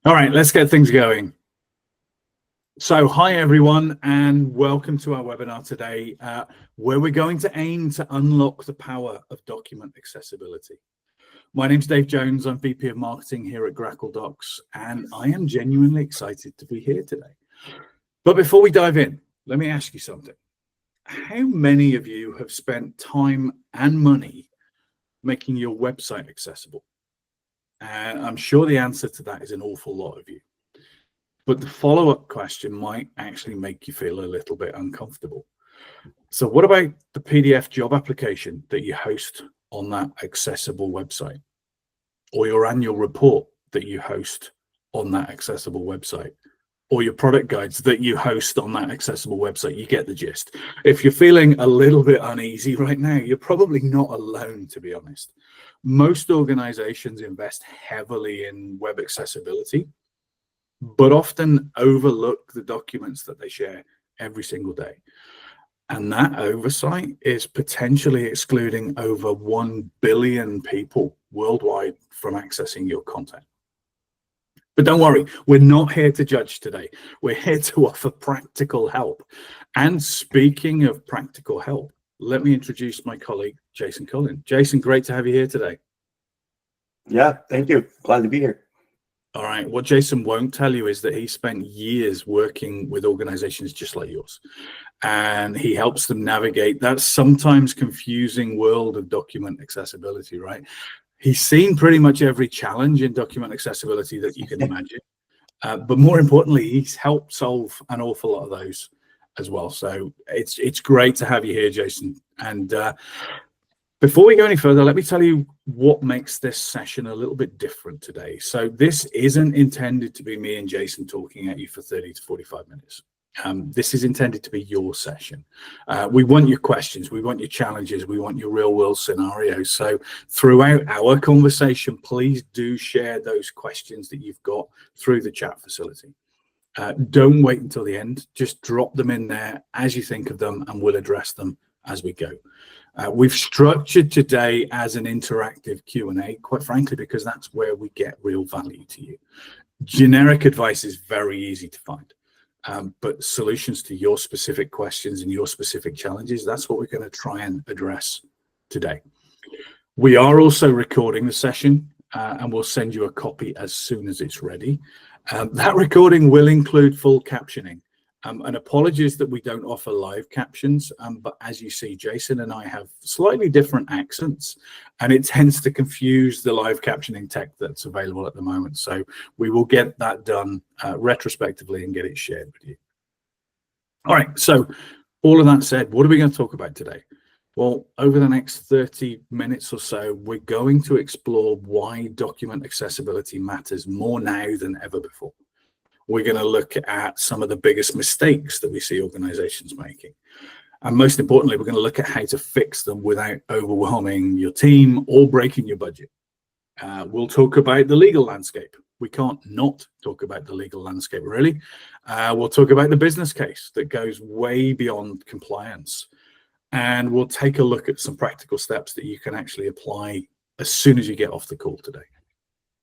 All right, let's get things going. So hi everyone, and welcome to our webinar today, where we're going to aim to unlock the power of document accessibility. My name's Dave Jones. I'm VP of Marketing here at GrackleDocs, and I am genuinely excited to be here today. But before we dive in, let me ask you something. How many of you have spent time and money making your website accessible? And I'm sure the answer to that is an awful lot of you. But the follow-up question might actually make you feel a little bit uncomfortable. So what about the PDF job application that you host on that accessible website? Or your annual report that you host on that accessible website? Or your product guides that you host on that accessible website? You get the gist. If you're feeling a little bit uneasy right now, you're probably not alone, to be honest. Most organizations invest heavily in web accessibility, but often overlook the documents that they share every single day. And that oversight is potentially excluding over 1 billion people worldwide from accessing your content. But don't worry, we're not here to judge today. We're here to offer practical help. And speaking of practical help, let me introduce my colleague, Jason Collin. Jason, great to have you here today. Yeah, thank you. Glad to be here. All right. What Jason won't tell you is that he spent years working with organizations just like yours, and he helps them navigate that sometimes confusing world of document accessibility, right? He's seen pretty much every challenge in document accessibility that you can imagine. But more importantly, he's helped solve an awful lot of those as well. So it's great to have you here, Jason. And before we go any further, let me tell you what makes this session a little bit different today. So this isn't intended to be me and Jason talking at you for 30 to 45 minutes. This is intended to be your session. We want your questions, we want your challenges, we want your real world scenarios. So throughout our conversation, please do share those questions that you've got through the chat facility. Don't wait until the end, just drop them in there as you think of them, and we'll address them as we go. We've structured today as an interactive Q&A, quite frankly, because that's where we get real value to you. Generic advice is very easy to find, but solutions to your specific questions and your specific challenges, that's what we're going to try and address today. We are also recording the session, and we'll send you a copy as soon as it's ready. That recording will include full captioning. And apologies that we don't offer live captions, but as you see, Jason and I have slightly different accents, and it tends to confuse the live captioning tech that's available at the moment. So we will get that done retrospectively and get it shared with you. All right, so all of that said, what are we going to talk about today? Well, over the next 30 minutes or so, we're going to explore why document accessibility matters more now than ever before. We're going to look at some of the biggest mistakes that we see organizations making. And most importantly, we're going to look at how to fix them without overwhelming your team or breaking your budget. We'll talk about the legal landscape. We can't not talk about the legal landscape, really. We'll talk about the business case that goes way beyond compliance. And we'll take a look at some practical steps that you can actually apply as soon as you get off the call today.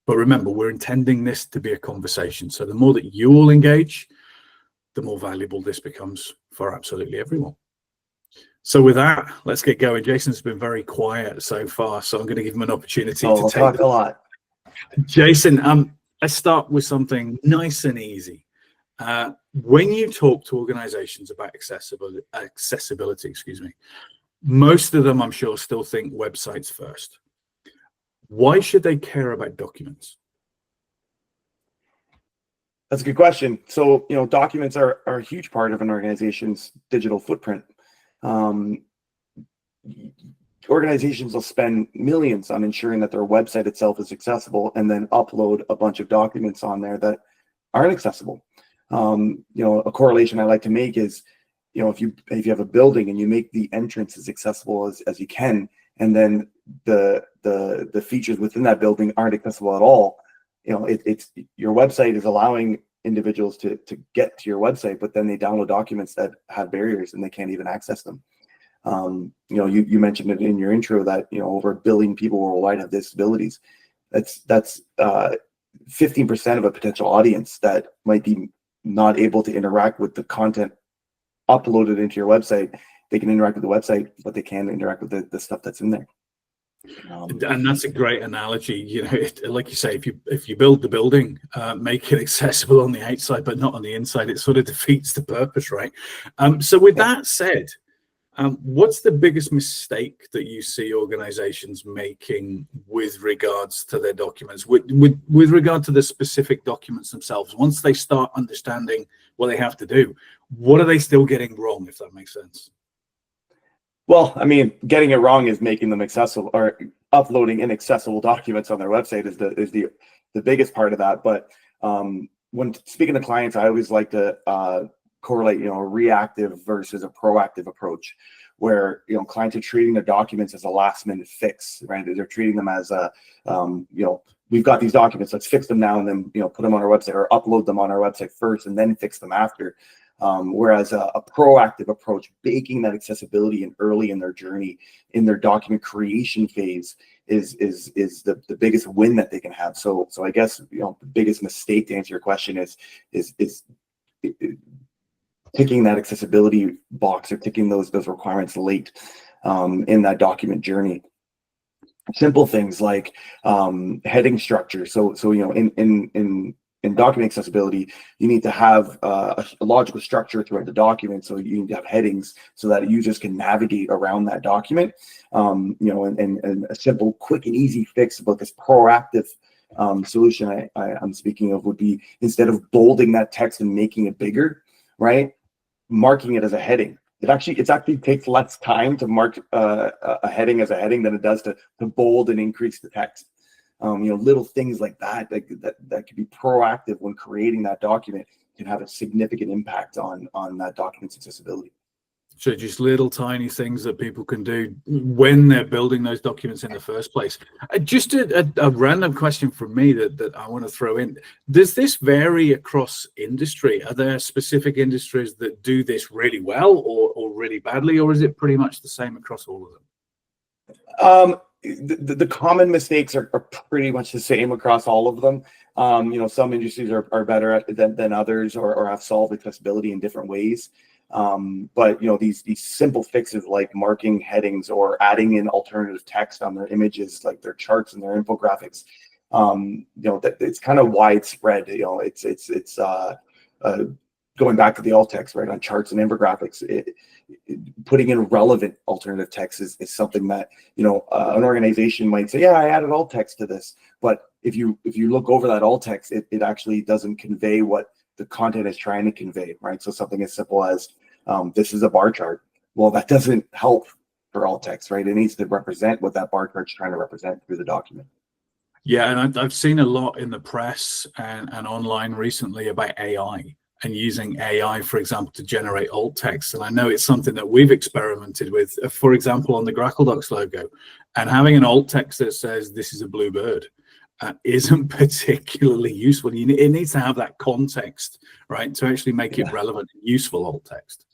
But remember, we're intending this to be a conversation. So the more that you all engage, the more valuable this becomes for absolutely everyone. So with that, let's get going. Jason's been very quiet so far, so I'm going to give him an opportunity to talk a lot. Jason, let's start with something nice and easy. When you talk to organizations about accessibility, most of them, I'm sure, still think websites first. Why should they care about documents? That's a good question. So, documents are a huge part of an organization's digital footprint. Organizations will spend millions on ensuring that their website itself is accessible and then upload a bunch of documents on there that aren't accessible. A correlation I like to make is, if you have a building and you make the entrance as accessible as you can, and then the features within that building aren't accessible at all, it's your website is allowing individuals to get to your website, but then they download documents that have barriers and they can't even access them. You mentioned it in your intro that over 1 billion people worldwide have disabilities. That's 15% of a potential audience that might be not able to interact with the content uploaded into your website. They can interact with the website, but they can't interact with the stuff that's in there. And that's a great analogy. You know, like you say, if you build the building, make it accessible on the outside, but not on the inside, it sort of defeats the purpose, right? So with that said, what's the biggest mistake that you see organizations making with regards to their documents, with regard to the specific documents themselves? Once they start understanding what they have to do, what are they still getting wrong, if that makes sense? Well, I mean, getting it wrong is making them accessible, or uploading inaccessible documents on their website is the biggest part of that. But when speaking to clients, I always like to correlate, a reactive versus a proactive approach, where clients are treating their documents as a last minute fix, right? They're treating them as a we've got these documents, let's fix them now and then put them on our website, or upload them on our website first and then fix them after. Whereas a proactive approach, baking that accessibility in early in their journey, in their document creation phase, is the biggest win that they can have. So I guess the biggest mistake, to answer your question, is ticking that accessibility box, or ticking those requirements late in that document journey. Simple things like heading structure. So in document accessibility, you need to have a logical structure throughout the document. So you need to have headings so that users can navigate around that document. And a simple, quick, and easy fix about this proactive solution I'm speaking of would be, instead of bolding that text and making it bigger, right, marking it as a heading. It actually takes less time to mark a heading as a heading than it does to bold and increase the text. Little things like that could be proactive when creating that document, can have a significant impact on that document's accessibility. So just little tiny things that people can do when they're building those documents in the first place. Just a random question from me that I want to throw in. Does this vary across industry? Are there specific industries that do this really well or really badly, or is it pretty much the same across all of them? The common mistakes are pretty much the same across all of them. Some industries are better than others, or have solved accessibility in different ways. But these simple fixes, like marking headings or adding in alternative text on their images, like their charts and their infographics, that it's kind of widespread. It's going back to the alt text, right, on charts and infographics. Putting in relevant alternative text is something that an organization might say, yeah, I added alt text to this, but if you look over that alt text, it actually doesn't convey what the content is trying to convey, right? So something as simple as this is a bar chart. Well, that doesn't help for alt text, right? It needs to represent what that bar chart's trying to represent through the document. Yeah, and I've seen a lot in the press and online recently about AI, and using AI, for example, to generate alt text. And I know it's something that we've experimented with, for example, on the GrackleDocs logo, and having an alt text that says this is a blue bird isn't particularly useful. It needs to have that context, right, to actually make it relevant and useful alt text.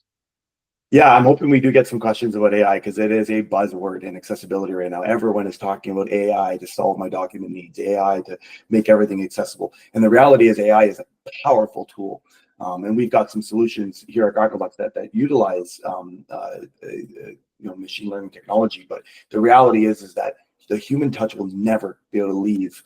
Yeah, I'm hoping we do get some questions about AI, because it is a buzzword in accessibility right now. Everyone is talking about AI to solve my document needs, AI to make everything accessible. And the reality is AI is a powerful tool. And we've got some solutions here at GrackleDocs that utilize machine learning technology. But the reality is that the human touch will never be able to leave,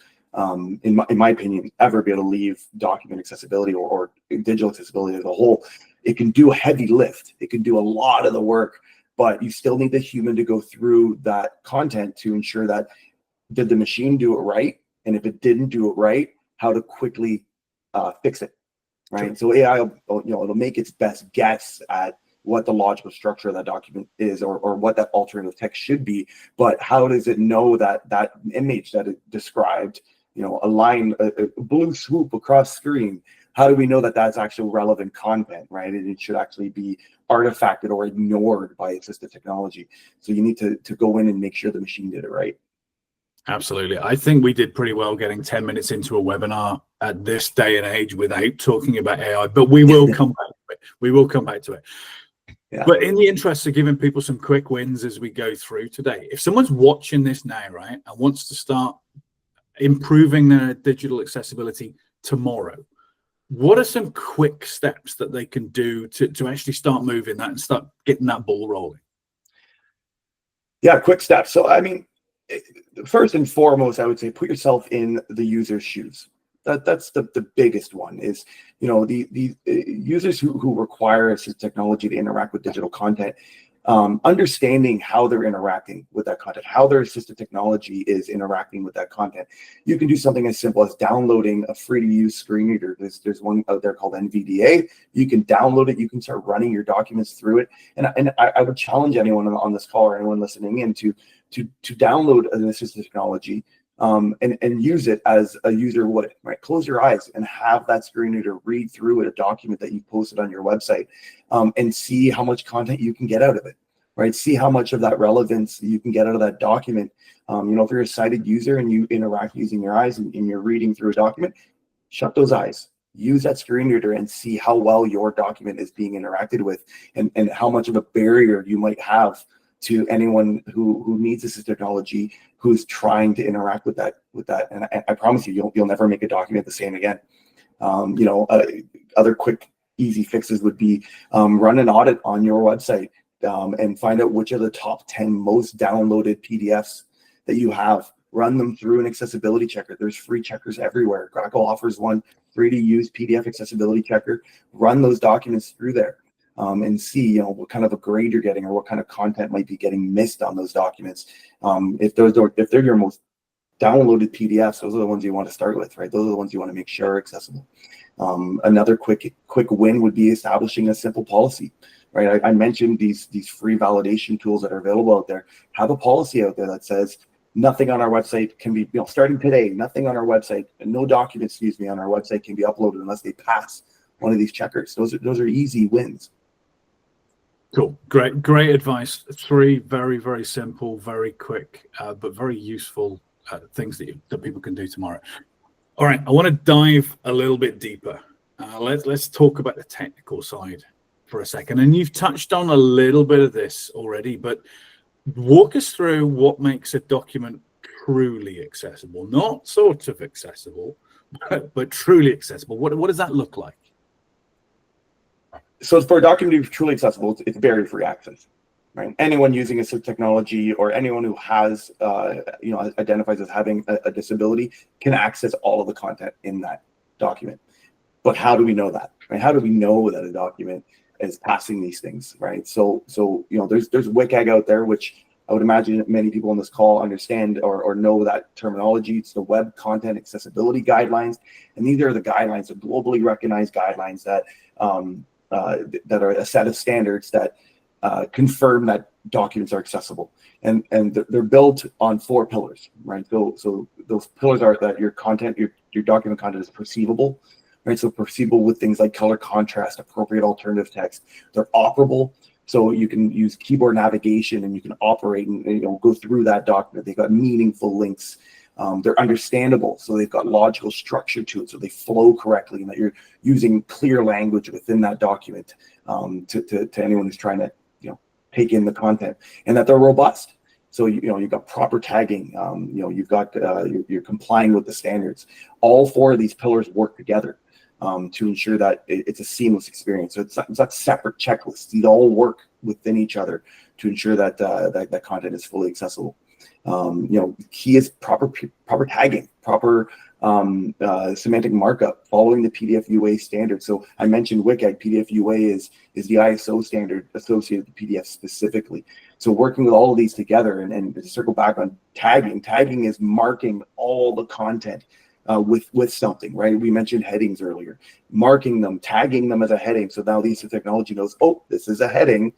in my opinion, ever be able to leave document accessibility or digital accessibility as a whole. It can do a heavy lift. It can do a lot of the work, but you still need the human to go through that content to ensure that, did the machine do it right? And if it didn't do it right, how to quickly fix it, right? Sure. So AI, it'll make its best guess at what the logical structure of that document is, or what that alternative text should be. But how does it know that image that it described, a line, a blue swoop across screen, how do we know that that's actual relevant content, right? And it should actually be artifacted or ignored by assistive technology. So you need to go in and make sure the machine did it right. Absolutely. I think we did pretty well getting 10 minutes into a webinar at this day and age without talking about AI, but we will come back to it. We will come back to it. Yeah. But in the interest of giving people some quick wins as we go through today, if someone's watching this now, right, and wants to start improving their digital accessibility tomorrow, what are some quick steps that they can do to actually start moving that and start getting that ball rolling? Yeah, quick steps. So, I mean, first and foremost, I would say put yourself in the user's shoes. That's the biggest one is, the users who require assistive technology to interact with digital content, understanding how they're interacting with that content, how their assistive technology is interacting with that content. You can do something as simple as downloading a free to use screen reader. There's one out there called NVDA. You can download it. You can start running your documents through it. And I would challenge anyone on this call or anyone listening in to download an assistive technology and use it as a user would, right? Close your eyes and have that screen reader read through it, a document that you posted on your website, and see how much content you can get out of it, right? See how much of that relevance you can get out of that document. If you're a sighted user and you interact using your eyes and you're reading through a document, shut those eyes. Use that screen reader and see how well your document is being interacted with, and how much of a barrier you might have to anyone who needs this technology, who's trying to interact with that. And I promise you, you'll never make a document the same again. Other quick, easy fixes would be run an audit on your website and find out which are the top 10 most downloaded PDFs that you have. Run them through an accessibility checker. There's free checkers everywhere. Grackle offers one free to use PDF accessibility checker. Run those documents through there. And see, what kind of a grade you're getting or what kind of content might be getting missed on those documents. If they're your most downloaded PDFs, those are the ones you want to start with, right? Those are the ones you want to make sure are accessible. Another quick win would be establishing a simple policy, right? I mentioned these free validation tools that are available out there. Have a policy out there that says nothing on our website can be, starting today, nothing on our website, no documents, on our website can be uploaded unless they pass one of these checkers. Those are easy wins. Cool. Great advice. 3 very, very simple, very quick, but very useful things that people can do tomorrow. All right, I want to dive a little bit deeper. Let's talk about the technical side for a second. And you've touched on a little bit of this already, but walk us through what makes a document truly accessible, not sort of accessible, but truly accessible. What does that look like? So for a document to be truly accessible, it's barrier-free access, right? Anyone using assistive technology or anyone who has, identifies as having a disability can access all of the content in that document. But how do we know that, right? How do we know that a document is passing these things, right? So there's WCAG out there, which I would imagine many people on this call understand or know that terminology. It's the Web Content Accessibility Guidelines, and these are the guidelines, the globally recognized guidelines that are a set of standards that confirm that documents are accessible, and they're built on 4 pillars, right? So those pillars are that your content, your document content is perceivable, right? So perceivable with things like color contrast, appropriate alternative text. They're operable, so you can use keyboard navigation and you can operate and go through that document. They've got meaningful links. They're understandable, so they've got logical structure to it, so they flow correctly, and that you're using clear language within that document to anyone who's trying to take in the content, and that they're robust. So you've got proper tagging, you've got you're complying with the standards. All 4 of these pillars work together to ensure that it's a seamless experience. So it's not separate checklists. These all work within each other to ensure that that content is fully accessible. Key is proper tagging, proper semantic markup, following the PDF UA standard. So I mentioned WCAG. PDF UA is the ISO standard associated with PDF specifically. So working with all of these together, and to circle back on tagging. Tagging is marking all the content with something, right? We mentioned headings earlier. Marking them, tagging them as a heading. So now the technology knows, oh, this is a heading.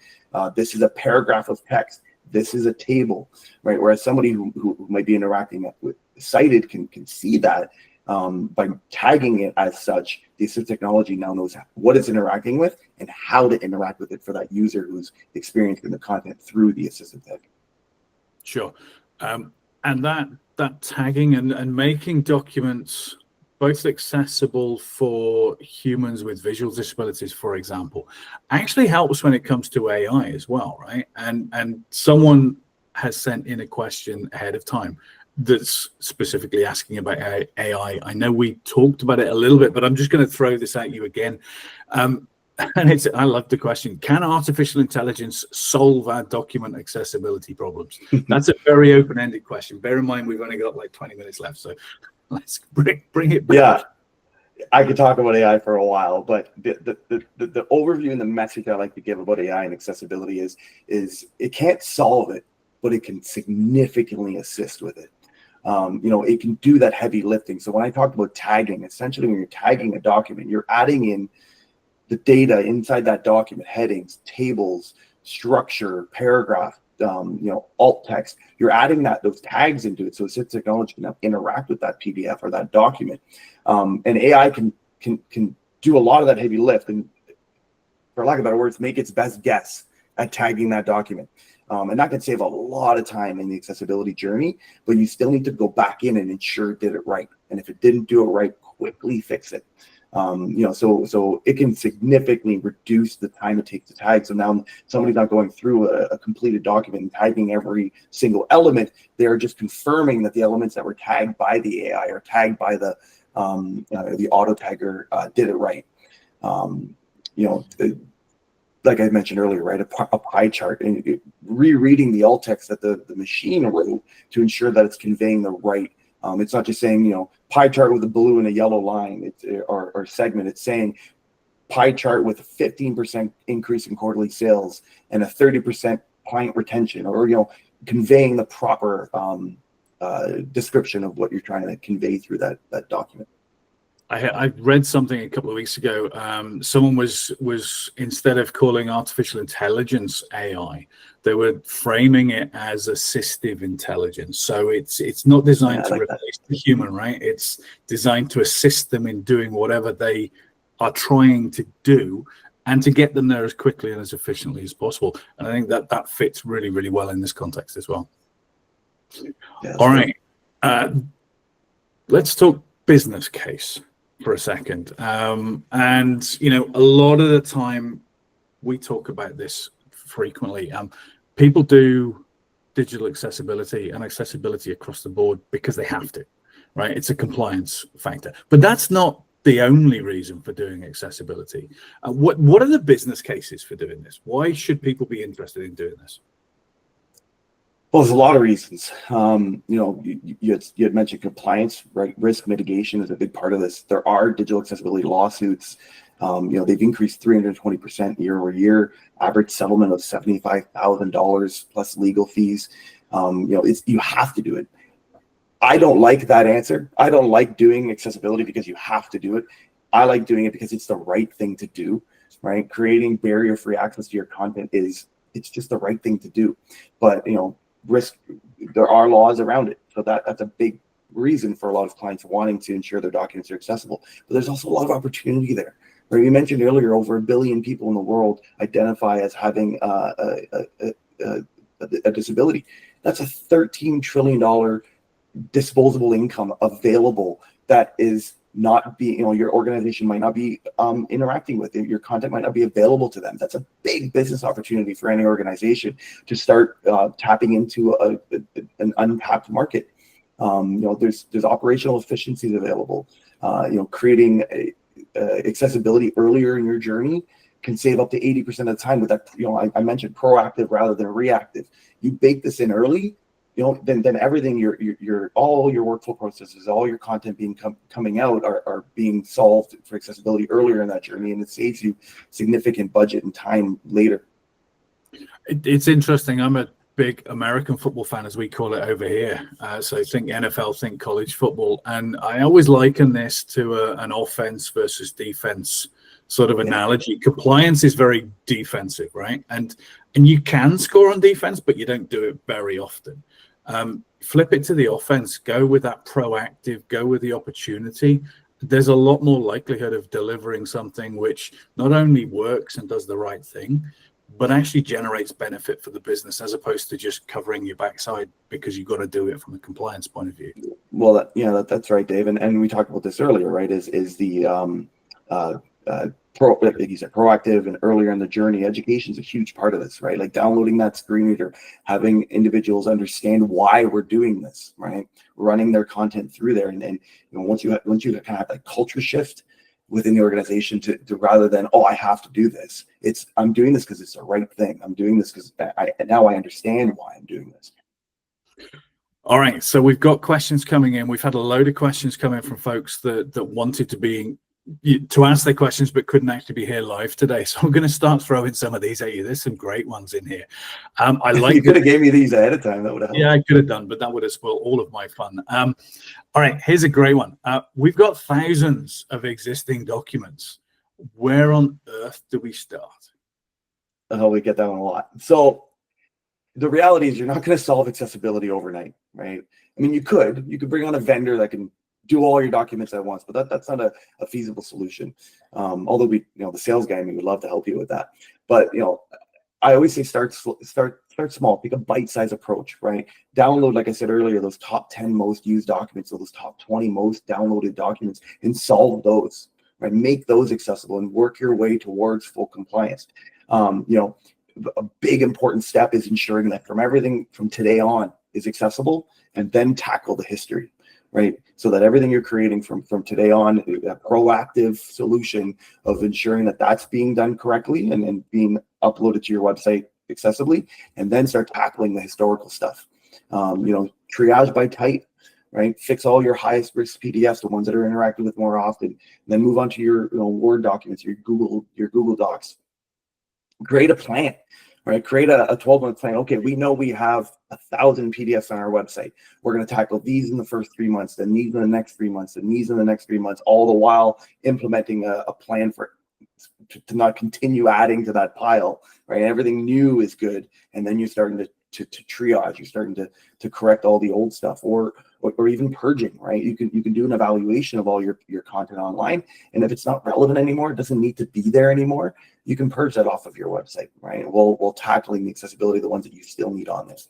This is a paragraph of text. This is a table, right? Whereas somebody who might be interacting with sighted can see that by tagging it as such. The assistive technology now knows what it's interacting with and how to interact with it for that user who's experiencing the content through the assistive tag. Sure. And that tagging and making documents both accessible for humans with visual disabilities, for example, actually helps when it comes to AI as well, right? And someone has sent in a question ahead of time. that's specifically asking about AI. I know we talked about it a little bit, but I'm just going to throw this at you again. And I love the question: can artificial intelligence solve our document accessibility problems? That's a very open-ended question. Bear in mind, we've only got like 20 minutes left, so let's bring it back. Yeah, I could talk about AI for a while, but the overview and the message I like to give about AI and accessibility is it can't solve it, but it can significantly assist with it. It can do that heavy lifting. So when I talked about tagging, essentially when you're tagging a document, you're adding in the data inside that document, headings, tables, structure, paragraph, alt text. You're adding those tags into it, so it's technology can now interact with that PDF or that document. And AI can do a lot of that heavy lift, and for lack of better words, make its best guess at tagging that document. And that can save a lot of time in the accessibility journey, but you still need to go back in and ensure it did it right. And if it didn't do it right, quickly fix it. So it can significantly reduce the time it takes to tag. So now somebody's not going through a completed document and tagging every single element. They're just confirming that the elements that were tagged by the AI or tagged by the auto tagger did it right. Like I mentioned earlier, right? A pie chart and rereading the alt text that the machine wrote to ensure that it's conveying the right. It's not just saying, pie chart with a blue and a yellow line or segment. It's saying pie chart with a 15% increase in quarterly sales and a 30% client retention, or, conveying the proper description of what you're trying to convey through that document. I read something a couple of weeks ago. Someone was instead of calling artificial intelligence AI, they were framing it as assistive intelligence. So it's not designed to replace the human, right? It's designed to assist them in doing whatever they are trying to do, and to get them there as quickly and as efficiently as possible. And I think that fits really, really well in this context as well. Yeah, all right, let's talk business case for a second. And a lot of the time we talk about this frequently. People do digital accessibility and accessibility across the board because they have to, right? It's a compliance factor, but that's not the only reason for doing accessibility. What are the business cases for doing this? Why should people be interested in doing this? Well, there's a lot of reasons. You had mentioned compliance, right? Risk mitigation is a big part of this. There are digital accessibility lawsuits. They've increased 320% year over year. Average settlement of $75,000 plus legal fees. You have to do it. I don't like that answer. I don't like doing accessibility because you have to do it. I like doing it because it's the right thing to do, right? Creating barrier-free access to your content it's just the right thing to do. But risk, there are laws around it, so that's a big reason for a lot of clients wanting to ensure their documents are accessible. But there's also a lot of opportunity there. Right? You mentioned earlier, over 1 billion people in the world identify as having a disability. That's a $13 trillion disposable income available that is not being, your organization might not be interacting with it. Your content might not be available to them. That's a big business opportunity for any organization to start tapping into an untapped market. There's operational efficiencies available. Creating accessibility earlier in your journey can save up to 80% of the time with that. I mentioned proactive rather than reactive. You bake this in early, then everything, all your workflow processes, all your content coming out are being solved for accessibility earlier in that journey, and it saves you significant budget and time later. It's interesting. I'm a big American football fan, as we call it over here. So think NFL, think college football, and I always liken this to an offense versus defense sort of analogy. Compliance is very defensive, right? And you can score on defense, but you don't do it very often. Flip it to the offense, go with that proactive, go with the opportunity. There's a lot more likelihood of delivering something which not only works and does the right thing, but actually generates benefit for the business, as opposed to just covering your backside because you've got to do it from a compliance point of view. Well, that's right, Dave. And we talked about this earlier, right? Is the like you said, proactive and earlier in the journey. Education is a huge part of this, right? Like downloading that screen reader, having individuals understand why we're doing this, right? Running their content through there, and then once you kind of have that culture shift within the organization to rather than, oh, I have to do this. It's, I'm doing this because it's the right thing. I'm doing this because now I understand why I'm doing this. All right, so we've got questions coming in. We've had a load of questions coming from folks that wanted to ask their questions but couldn't actually be here live today. So I'm going to start throwing some of these at you. There's some great ones in here. I like you could have gave me these ahead of time. That would have helped. Yeah, I could have done, but that would have spoiled all of my fun. All right, here's a great one. We've got thousands of existing documents. Where on earth do we start? Oh, we get that one a lot. So the reality is you're not going to solve accessibility overnight, right? I mean, you could bring on a vendor that can do all your documents at once, but that's not a feasible solution. Although the sales guy, would love to help you with that. But, I always say start small, pick a bite-sized approach, right? Download, like I said earlier, those top 10 most used documents, or those top 20 most downloaded documents, and solve those, right? Make those accessible and work your way towards full compliance. A big important step is ensuring that everything from today on is accessible, and then tackle the history, right? So that everything you're creating from today on, a proactive solution of ensuring that that's being done correctly and being uploaded to your website accessibly, and then start tackling the historical stuff. Triage by type, right? Fix all your highest risk PDFs, the ones that are interacted with more often, and then move on to your Word documents, your Google Docs. Create a plan, right? Create a 12-month plan. Okay, we know we have 1,000 PDFs on our website. We're going to tackle these in the first 3 months, then these in the next 3 months, and these in the next 3 months, all the while implementing a plan to not continue adding to that pile, right? Everything new is good, and then you're starting to triage. You're starting to correct all the old stuff, or even purging, right? You can do an evaluation of all your content online, and if it's not relevant anymore, it doesn't need to be there anymore, you can purge that off of your website, right? While tackling the accessibility, the ones that you still need on this.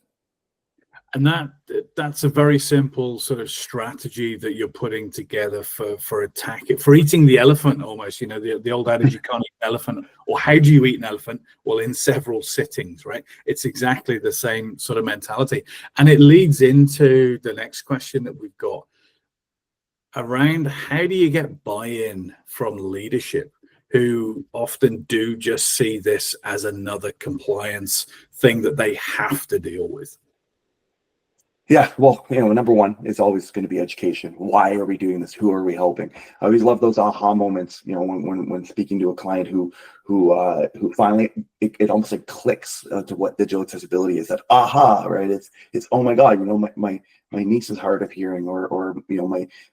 And that's a very simple sort of strategy that you're putting together for eating the elephant almost. The old adage, you can't eat an elephant, or how do you eat an elephant? Well, in several sittings, right? It's exactly the same sort of mentality. And it leads into the next question that we've got around how do you get buy-in from leadership, who often do just see this as another compliance thing that they have to deal with? Yeah, well, number one is always going to be education. Why are we doing this? Who are we helping? I always love those aha moments, when speaking to a client who finally it almost like clicks to what digital accessibility is. That aha, right? It's oh my God, my niece is hard of hearing, or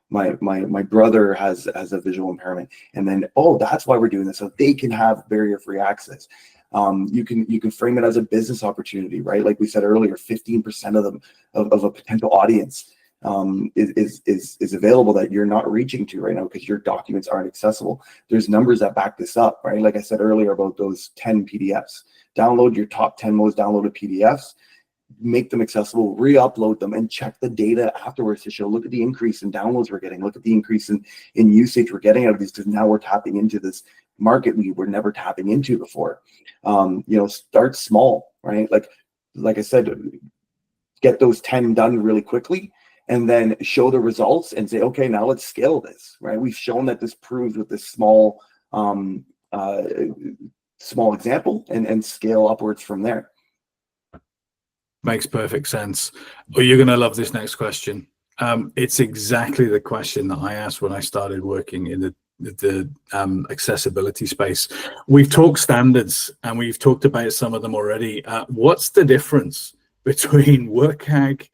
my brother has a visual impairment, and then that's why we're doing this, so they can have barrier-free access. You can frame it as a business opportunity, right? Like we said earlier, 15% of them of a potential audience is available that you're not reaching to right now because your documents aren't accessible. There's numbers that back this up, right? Like I said earlier about those 10 PDFs. Download your top 10 most downloaded PDFs, make them accessible, re-upload them, and check the data afterwards to show, look at the increase in downloads we're getting, look at the increase in usage we're getting out of these, because now we're tapping into this market we were never tapping into before. Start small, right? Like I said, get those 10 done really quickly, and then show the results and say, okay, now let's scale this, right? We've shown that this proves with this small example, and scale upwards from there. Makes perfect sense. Well, you're going to love this next question. It's exactly the question that I asked when I started working in the accessibility space. We've talked standards, and we've talked about some of them already. What's the difference between WCAG,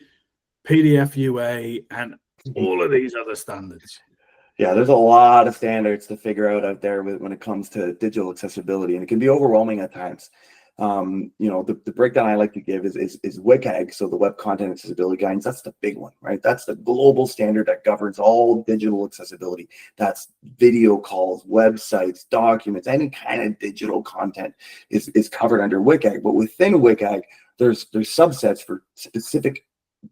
PDF UA, and all of these other standards? Yeah, there's a lot of standards to figure out there when it comes to digital accessibility, and it can be overwhelming at times. The breakdown I like to give is WCAG, so the Web Content Accessibility Guidance. That's the big one, right? That's the global standard that governs all digital accessibility. That's video calls, websites, documents, any kind of digital content is covered under WCAG. But within WCAG, there's subsets for specific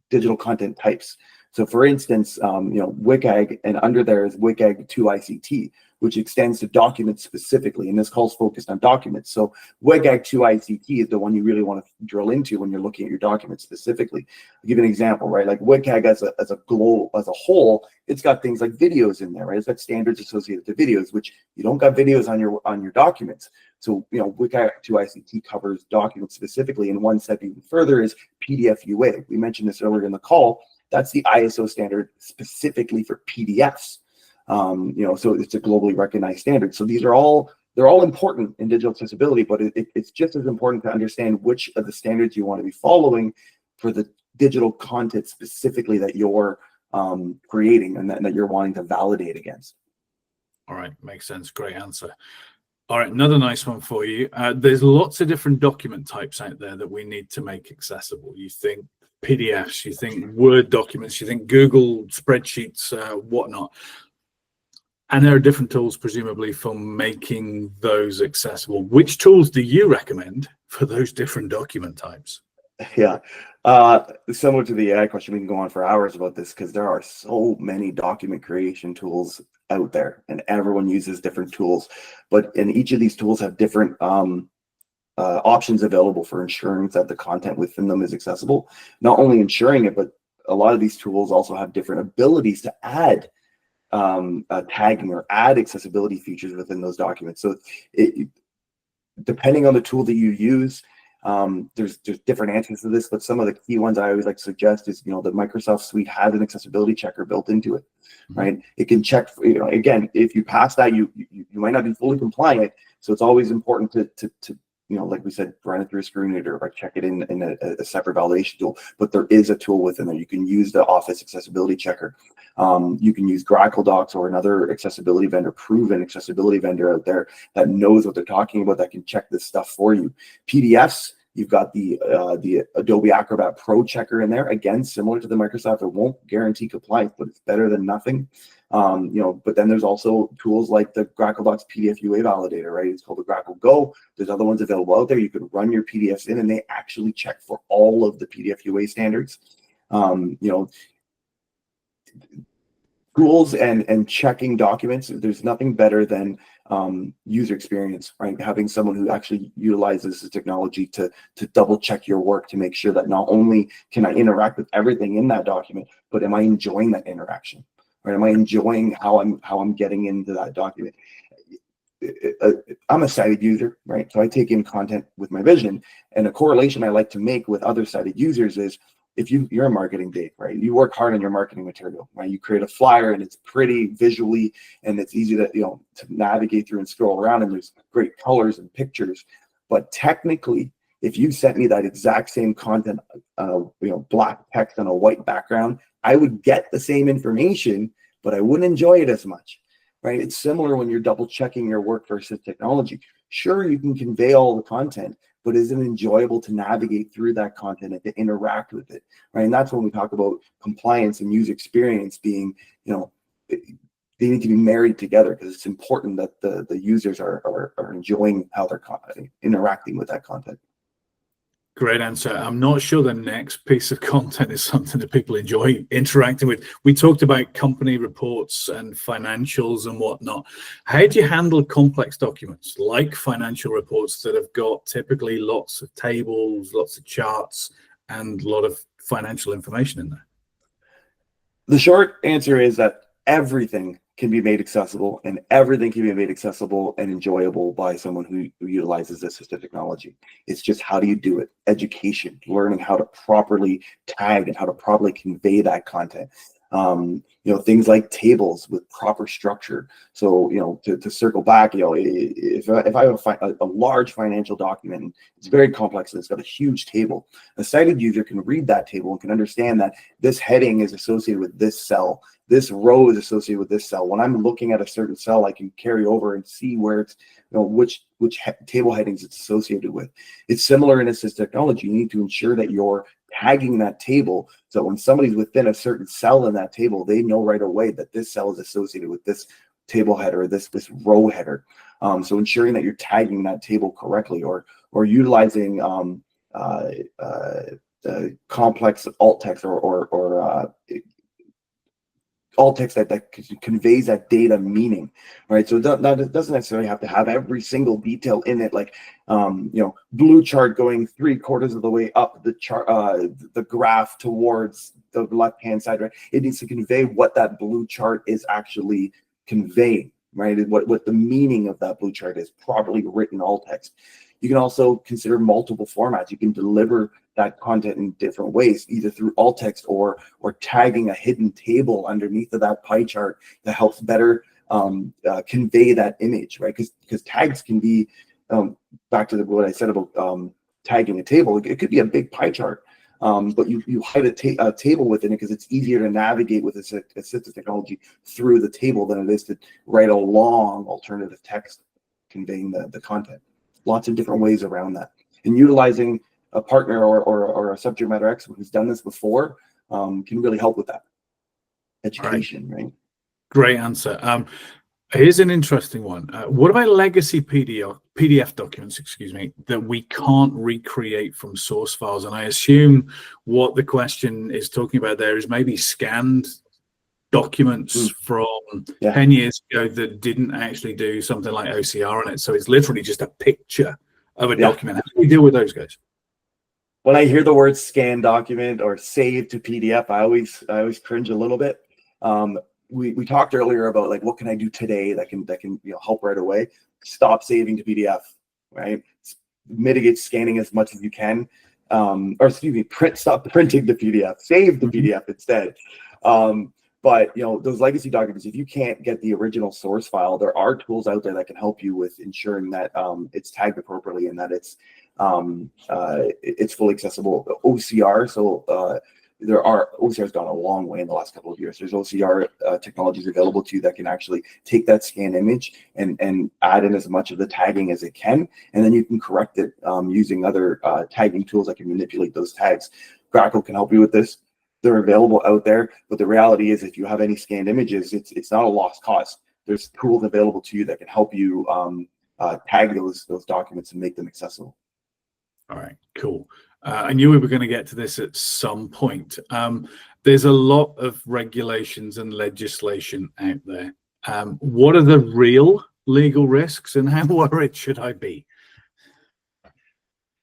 digital content types. So for instance, WCAG, and under there is WCAG 2 ICT, which extends to documents specifically, and this call's focused on documents. So WCAG 2 ICT is the one you really want to drill into when you're looking at your documents specifically. I'll give you an example, right? Like WCAG as a whole, it's got things like videos in there, right? It's got standards associated to videos, which you don't got videos on your documents. So WCAG 2 ICT covers documents specifically, and one step even further is PDF UA. We mentioned this earlier in the call. That's the ISO standard specifically for PDFs. So it's a globally recognized standard. So they're all important in digital accessibility, but it's just as important to understand which of the standards you want to be following for the digital content specifically that you're creating and that you're wanting to validate against. All right, makes sense. Great answer. All right, another nice one for you. There's lots of different document types out there that we need to make accessible. You think PDFs, you think Word documents, you think Google spreadsheets, whatnot. And there are different tools, presumably, for making those accessible. Which tools do you recommend for those different document types? Yeah, similar to the AI question, we can go on for hours about this because there are so many document creation tools out there, and everyone uses different tools. But each of these tools have different options available for ensuring that the content within them is accessible. Not only ensuring it, but a lot of these tools also have different abilities to add tagging or add accessibility features within those documents. So depending on the tool that you use, there's different answers to this, but some of the key ones I always like to suggest is, the Microsoft Suite has an accessibility checker built into it, right? It can check, again, if you pass that, you might not be fully compliant. So it's always important to like we said, run it through a screen reader or check it in a separate validation tool. But there is a tool within there. You can use the Office accessibility checker. You can use GrackleDocs or another accessibility vendor, proven accessibility vendor out there that knows what they're talking about, that can check this stuff for you. PDFs, you've got the Adobe Acrobat Pro checker in there. Again, similar to the Microsoft, it won't guarantee compliance, but it's better than nothing. But then there's also tools like the GrackleDocs PDF UA validator, right? It's called the Grackle Go. There's other ones available out there. You can run your PDFs in, and they actually check for all of the PDF UA standards. Tools and checking documents, there's nothing better than user experience, right? Having someone who actually utilizes the technology to double check your work to make sure that not only can I interact with everything in that document, but am I enjoying that interaction, right? Am I enjoying how I'm getting into that document? I'm a sighted user, right? So I take in content with my vision, and a correlation I like to make with other sighted users is, if you're a marketing geek, right? You work hard on your marketing material, right? You create a flyer and it's pretty visually, and it's easy to navigate through and scroll around, and there's great colors and pictures. But technically, if you sent me that exact same content, black text on a white background, I would get the same information, but I wouldn't enjoy it as much, right? It's similar when you're double checking your work versus technology. Sure, you can convey all the content, but is it enjoyable to navigate through that content and to interact with it, right? And that's when we talk about compliance and user experience being, they need to be married together, because it's important that the users are enjoying how they're interacting with that content. Great answer. I'm not sure the next piece of content is something that people enjoy interacting with. We talked about company reports and financials and whatnot. How do you handle complex documents like financial reports that have got typically lots of tables, lots of charts, and a lot of financial information in there? The short answer is that everything can be made accessible, and everything can be made accessible and enjoyable by someone who utilizes this assistive technology. It's just, how do you do it? Education, learning how to properly tag and how to properly convey that content. Things like tables with proper structure. So, to circle back, if I have a large financial document, it's very complex and it's got a huge table, a sighted user can read that table and can understand that this heading is associated with this cell. This row is associated with this cell. When I'm looking at a certain cell, I can carry over and see where it's, which table headings it's associated with. It's similar in assistive technology. You need to ensure that you're tagging that table, so when somebody's within a certain cell in that table, they know right away that this cell is associated with this table header, or this row header. So ensuring that you're tagging that table correctly, or utilizing complex alt text or alt text that conveys that data meaning, right? So it doesn't necessarily have to have every single detail in it, like blue chart going 3/4 of the way up the chart, the graph towards the left hand side, right? It needs to convey what that blue chart is actually conveying, right? What the meaning of that blue chart is, properly written alt text. You can also consider multiple formats. You can deliver that content in different ways, either through alt text or tagging a hidden table underneath of that pie chart that helps better convey that image, right? Because tags can be, back to what I said about tagging a table, it could be a big pie chart, but you hide a table within it because it's easier to navigate with assistive technology through the table than it is to write a long alternative text conveying the content. Lots of different ways around that, and utilizing a partner or a subject matter expert who's done this before can really help with that education, right? Great answer. Here's an interesting one. What about legacy PDF documents, that we can't recreate from source files? And I assume what the question is talking about there is maybe scanned documents from 10 years ago that didn't actually do something like OCR on it. So it's literally just a picture of a document. How do we deal with those guys? When I hear the word scan document or save to PDF, I always cringe a little bit. We talked earlier about like, what can I do today that can help right away? Stop saving to PDF, right? Mitigate scanning as much as you can, stop printing the PDF, save the PDF instead. But those legacy documents, if you can't get the original source file, there are tools out there that can help you with ensuring that it's tagged appropriately and that it's fully accessible. OCR, so OCR's gone a long way in the last couple of years. There's OCR technologies available to you that can actually take that scan image and add in as much of the tagging as it can, and then you can correct it using other tagging tools that can manipulate those tags. Grackle can help you with this. They're available out there, but the reality is if you have any scanned images, it's not a lost cause. There's tools available to you that can help you tag those documents and make them accessible. All right, cool. I knew we were going to get to this at some point. There's a lot of regulations and legislation out there. What are the real legal risks, and how worried should I be?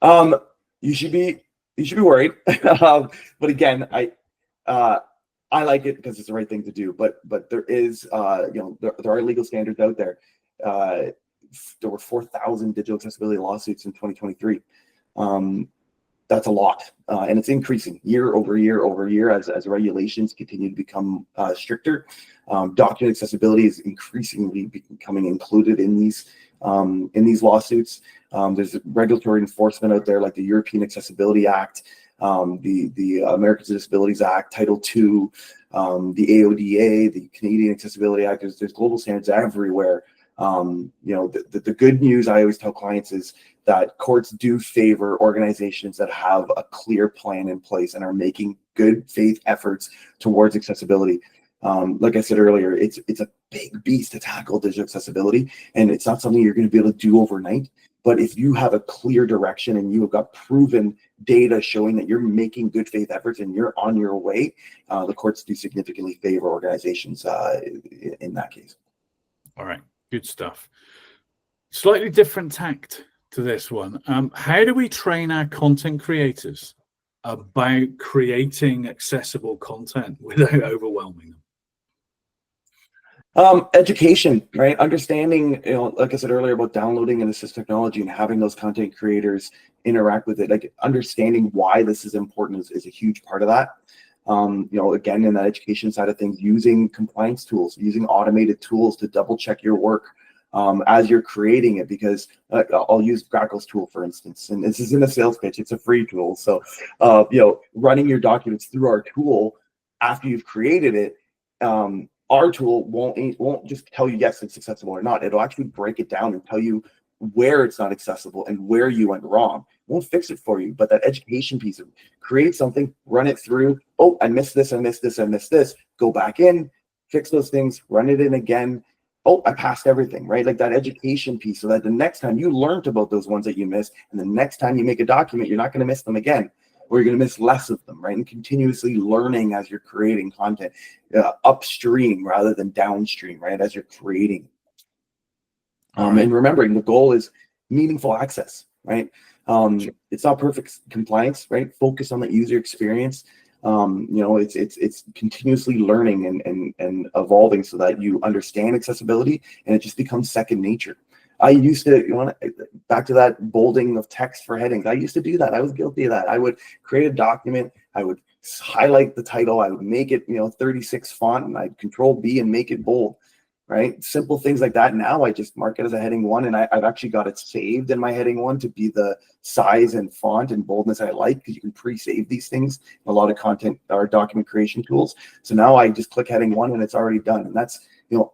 You should be worried. But again, I like it because it's the right thing to do. But there is there are legal standards out there. There were 4,000 digital accessibility lawsuits in 2023. That's a lot, and it's increasing year over year as regulations continue to become stricter. Document accessibility is increasingly becoming included in these lawsuits. There's regulatory enforcement out there like the European Accessibility Act, the Americans with Disabilities Act, Title II, the AODA, the Canadian Accessibility Act. There's global standards everywhere. The good news I always tell clients is that courts do favor organizations that have a clear plan in place and are making good faith efforts towards accessibility. Like I said earlier, it's a big beast to tackle digital accessibility, and it's not something you're going to be able to do overnight. But if you have a clear direction and you have got proven data showing that you're making good faith efforts and you're on your way, the courts do significantly favor organizations in that case. All right, good stuff. Slightly different tact to this one. How do we train our content creators about creating accessible content without overwhelming them? Education, right? Understanding, like I said earlier about downloading and assist technology and having those content creators interact with it, like understanding why this is important is a huge part of that. Again, in that education side of things, using compliance tools, using automated tools to double check your work as you're creating it, because I'll use Grackle's tool, for instance, and this isn't a sales pitch, it's a free tool. So, running your documents through our tool after you've created it, our tool won't just tell you, yes, it's accessible or not. It'll actually break it down and tell you where it's not accessible and where you went wrong. It won't fix it for you, but that education piece of create something, run it through. Oh, I missed this, I missed this, I missed this. Go back in, fix those things, run it in again. Oh, I passed everything, right? Like that education piece, so that the next time you learned about those ones that you missed, and the next time you make a document, you're not going to miss them again. or you're going to miss less of them, right? And continuously learning as you're creating content, upstream rather than downstream, right? As you're creating. And remembering the goal is meaningful access, right? It's not perfect compliance, right? Focus on the user experience. It's continuously learning and evolving so that you understand accessibility and it just becomes second nature. I used to, back to that bolding of text for headings. I used to do that. I was guilty of that. I would create a document. I would highlight the title. I would make it, 36 font, and I'd Control B and make it bold. Right? Simple things like that. Now I just mark it as a heading 1, and I've actually got it saved in my heading 1 to be the size and font and boldness I like, because you can pre-save these things in a lot of content or document creation tools. So now I just click heading 1 and it's already done. And that's,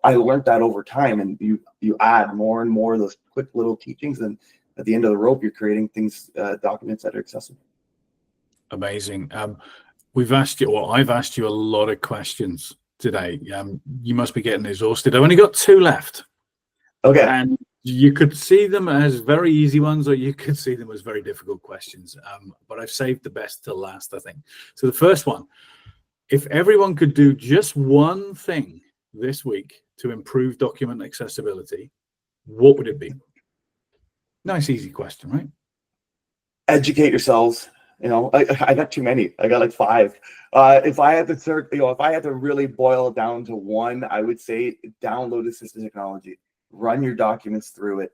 I learned that over time, and you add more and more of those quick little teachings, and at the end of the rope, you're creating things, documents that are accessible. Amazing. We've asked you, or I've asked you a lot of questions today. You must be getting exhausted. I've only got 2 left. Okay. And you could see them as very easy ones, or you could see them as very difficult questions. But I've saved the best till last, I think. So the first one, if everyone could do just one thing this week to improve document accessibility, what would it be? Nice, easy question, right? Educate yourselves. I got too many. I got like 5. If I had to search, if I had to really boil it down to one, I would say download assistive technology, run your documents through it,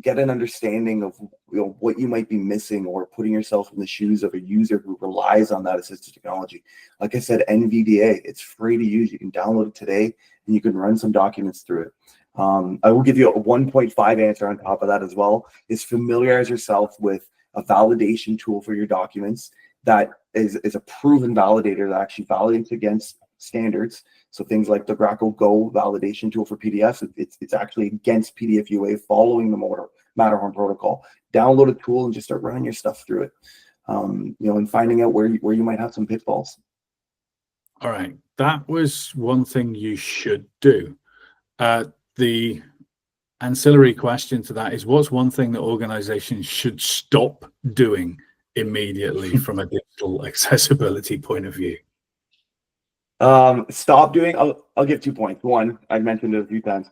get an understanding of what you might be missing, or putting yourself in the shoes of a user who relies on that assistive technology. Like I said, NVDA, it's free to use. You can download it today and you can run some documents through it. I will give you a 1.5 answer on top of that as well, is familiarize yourself with a validation tool for your documents that is a proven validator that actually validates against standards. So things like the GrackleGo validation tool for PDFs, it's actually against PDF UA, following the Matterhorn protocol. Download a tool and just start running your stuff through it, and finding out where you might have some pitfalls. All right, that was one thing you should do. The ancillary question to that is, what's one thing that organizations should stop doing immediately from a digital accessibility point of view? Stop doing, I'll give 2 points. One, I mentioned it a few times.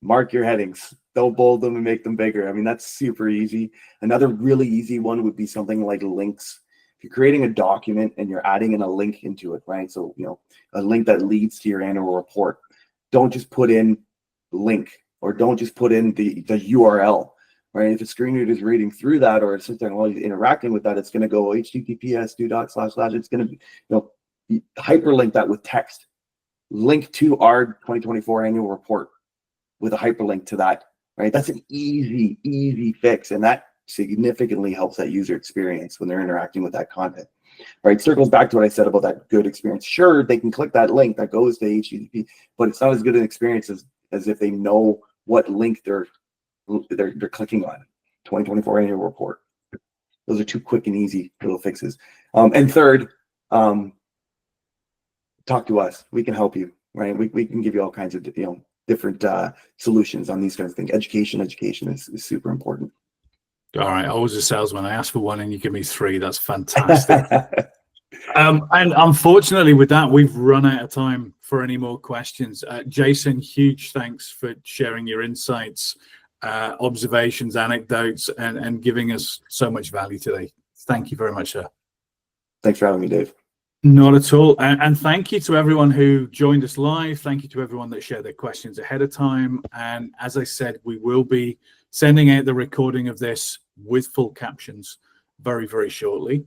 Mark your headings. Don't bold them and make them bigger. I mean, that's super easy. Another really easy one would be something like links. If you're creating a document and you're adding in a link into it, right? So, a link that leads to your annual report. Don't just put in link, or don't just put in the URL, right? If a screen reader is reading through that, or it's interacting with that, it's going to go https:// it's going to hyperlink that with text. Link to our 2024 annual report with a hyperlink to that, right? That's an easy fix, and that significantly helps that user experience when they're interacting with that content, right? Circles back to what I said about that good experience. Sure, they can click that link that goes to HTTP, but it's not as good an experience as if they know what link they're clicking on. 2024 annual report. Those are 2 quick and easy little fixes. And third, talk to us. We can help you, right? We can give you all kinds of different solutions on these kinds of things. Education is super important. All right, I was a salesman. I asked for 1 and you give me 3. That's fantastic. And unfortunately with that, we've run out of time for any more questions. Jason, huge thanks for sharing your insights, observations, anecdotes, and giving us so much value today. Thank you very much, sir. Thanks for having me, Dave. Not at all. And thank you to everyone who joined us live. Thank you to everyone that shared their questions ahead of time. And as I said, we will be sending out the recording of this with full captions very, very shortly.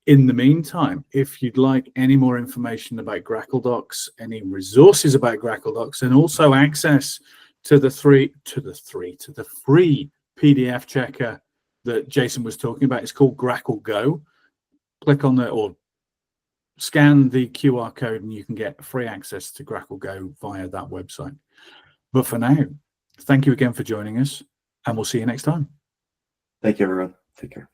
In the meantime, if you'd like any more information about GrackleDocs, any resources about GrackleDocs, and also access to the free PDF checker that Jason was talking about, it's called GrackleGo. Click on or scan the QR code and you can get free access to GrackleGo via that website. But for now, thank you again for joining us, and we'll see you next time. Thank you, everyone. Take care.